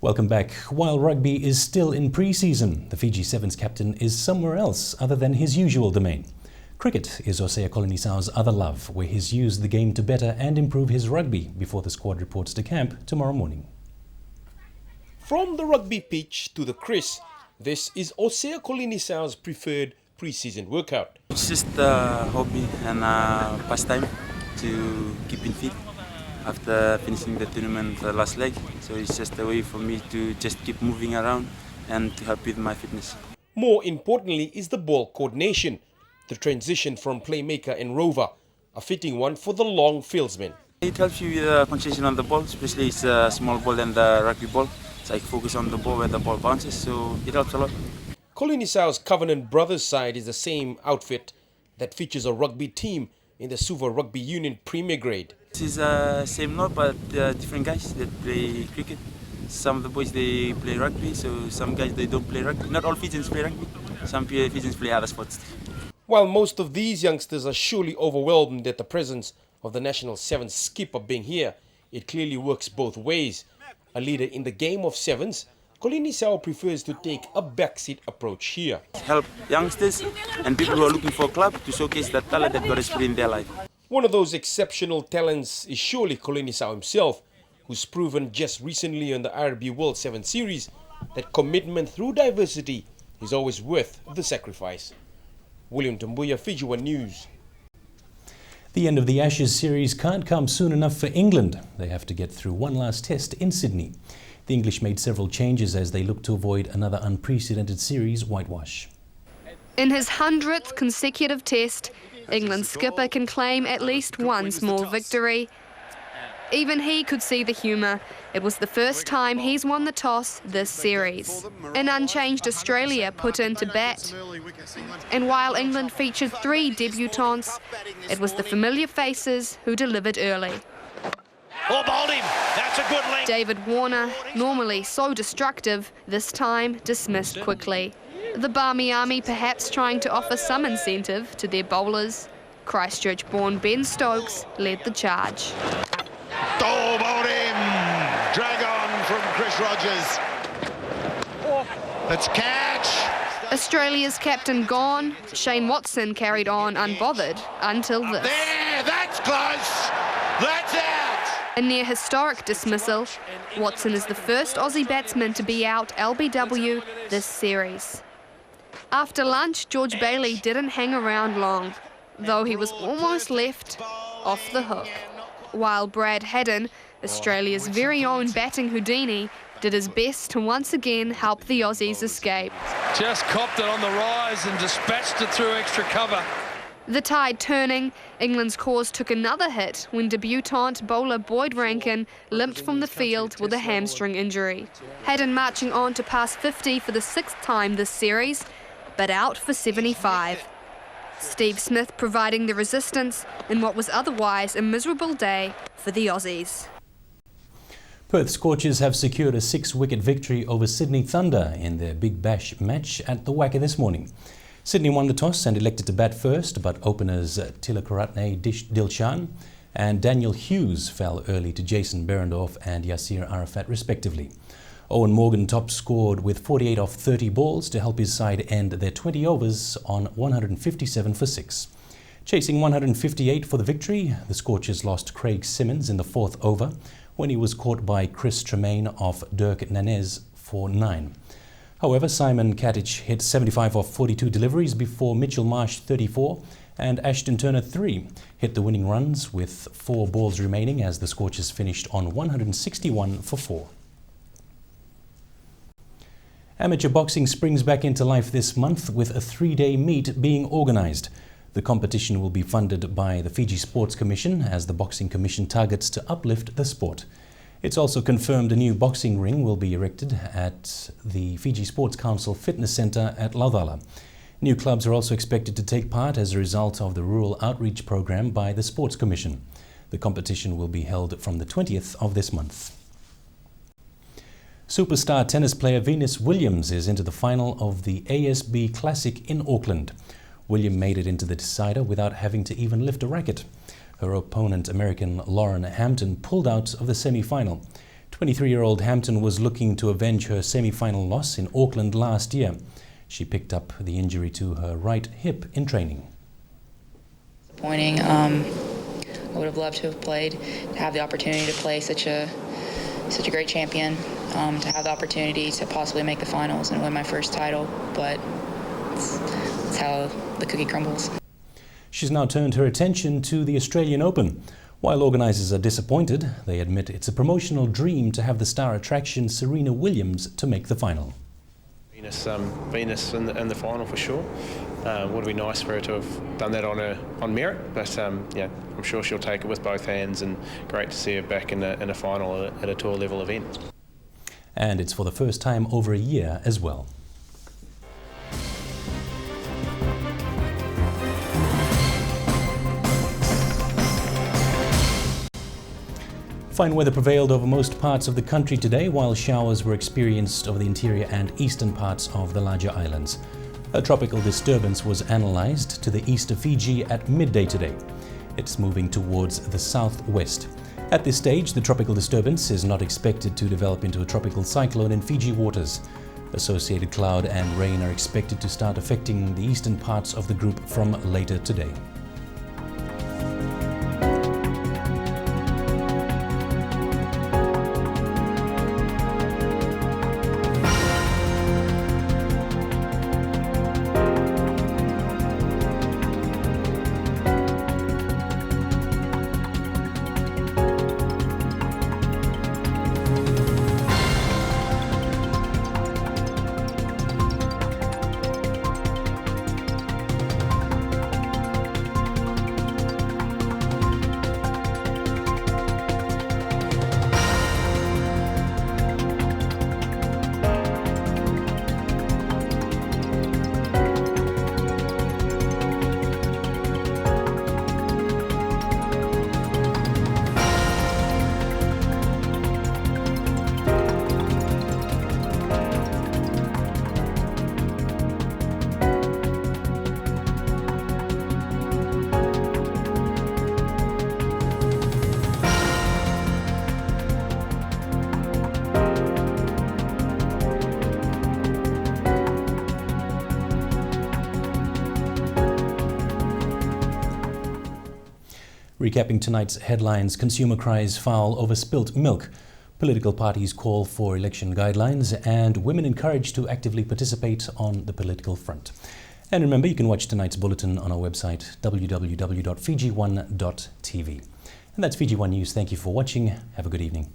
Welcome back. While rugby is still in pre-season, the Fiji Sevens captain is somewhere else other than his usual domain. Cricket is Hosea Kolonisau's other love, where he's used the game to better and improve his rugby before the squad reports to camp tomorrow morning. From the rugby pitch to the crease, this is Hosea Kolonisau's preferred pre-season workout. It's just a hobby and a pastime to keep in fit after finishing the tournament last leg. So it's just a way for me to just keep moving around and to help with my fitness. More importantly is the ball coordination, the transition from playmaker and rover, a fitting one for the long fieldsman. It helps you with concentration on the ball, especially it's a small ball than the rugby ball. So I focus on the ball where the ball bounces, so it helps a lot. Kolonisau's Covenant Brothers side is the same outfit that features a rugby team in the Suva Rugby Union Premier Grade. This is the same lot, but different guys that play cricket. Some of the boys, they play rugby, so some guys, they don't play rugby. Not all Fijians play rugby. Some Fijians play other sports. While most of these youngsters are surely overwhelmed at the presence of the national sevens skipper being here, it clearly works both ways. A leader in the game of sevens, Kolonisau prefers to take a backseat approach here. Help youngsters and people who are looking for a club to showcase the talent that God has put in their life. One of those exceptional talents is surely Kolonisau himself, who's proven just recently on the RB World 7 Series that commitment through diversity is always worth the sacrifice. William Tambuya, Fiji One News. The end of the Ashes series can't come soon enough for England. They have to get through one last test in Sydney. The English made several changes as they look to avoid another unprecedented series whitewash. In his 100th consecutive test, England's skipper can claim at least one small victory. Even he could see the humour. It was the first time he's won the toss this series. An unchanged Australia put in to bat. And while England featured 3 debutants, it was the familiar faces who delivered early. Oh, bowled him. That's a good length. David Warner, normally so destructive, this time dismissed quickly. The Barmy Army perhaps trying to offer some incentive to their bowlers. Christchurch-born Ben Stokes led the charge. Oh, bowled him. Drag on from Chris Rogers. Let's catch. Australia's captain gone, Shane Watson carried on unbothered until this. There, that's close. That's out. A near historic dismissal, Watson is the first Aussie batsman to be out LBW this series. After lunch, George Bailey didn't hang around long, though he was almost left off the hook. While Brad Haddin, Australia's very own batting Houdini, did his best to once again help the Aussies escape. Just copped it on the rise and dispatched it through extra cover. The tide turning, England's cause took another hit when debutant bowler Boyd Rankin limped from the field with a hamstring injury. Haddin marching on to pass 50 for the 6th time this series, but out for 75. Steve Smith providing the resistance in what was otherwise a miserable day for the Aussies. Perth Scorchers have secured a 6-wicket victory over Sydney Thunder in their Big Bash match at the Wacker this morning. Sydney won the toss and elected to bat first, but openers Tilakuratne Dilshan and Daniel Hughes fell early to Jason Berendorf and Yasir Arafat respectively. Owen Morgan top scored with 48 off 30 balls to help his side end their 20 overs on 157 for 6. Chasing 158 for the victory, the Scorchers lost Craig Simmons in the 4th over when he was caught by Chris Tremaine off Dirk Nanez for 9. However, Simon Katic hit 75 off 42 deliveries before Mitchell Marsh 34 and Ashton Turner 3 hit the winning runs with 4 balls remaining as the Scorchers finished on 161 for 4. Amateur boxing springs back into life this month with a 3-day meet being organised. The competition will be funded by the Fiji Sports Commission as the Boxing Commission targets to uplift the sport. It's also confirmed a new boxing ring will be erected at the Fiji Sports Council Fitness Centre at Laucala. New clubs are also expected to take part as a result of the rural outreach program by the Sports Commission. The competition will be held from the 20th of this month. Superstar tennis player Venus Williams is into the final of the ASB Classic in Auckland. Williams made it into the decider without having to even lift a racket. Her opponent, American Lauren Hampton, pulled out of the semi-final. 23-year-old Hampton was looking to avenge her semi-final loss in Auckland last year. She picked up the injury to her right hip in training. Disappointing. I would have loved to have played, to have the opportunity to play such a great champion, to have the opportunity to possibly make the finals and win my first title, but it's how the cookie crumbles. She's now turned her attention to the Australian Open. While organisers are disappointed, they admit it's a promotional dream to have the star attraction Serena Williams to make the final. Venus in the final for sure. Would have been nice for her to have done that on merit, but yeah, I'm sure she'll take it with both hands, and great to see her back in a final at a tour level event. And it's for the first time over a year as well. Fine weather prevailed over most parts of the country today, while showers were experienced over the interior and eastern parts of the larger islands. A tropical disturbance was analysed to the east of Fiji at midday today. It's moving towards the southwest. At this stage, the tropical disturbance is not expected to develop into a tropical cyclone in Fiji waters. Associated cloud and rain are expected to start affecting the eastern parts of the group from later today. Recapping tonight's headlines: consumer cries foul over spilt milk, political parties call for election guidelines, and women encouraged to actively participate on the political front. And remember, you can watch tonight's bulletin on our website www.fijione.tv. And that's Fiji One News. Thank you for watching. Have a good evening.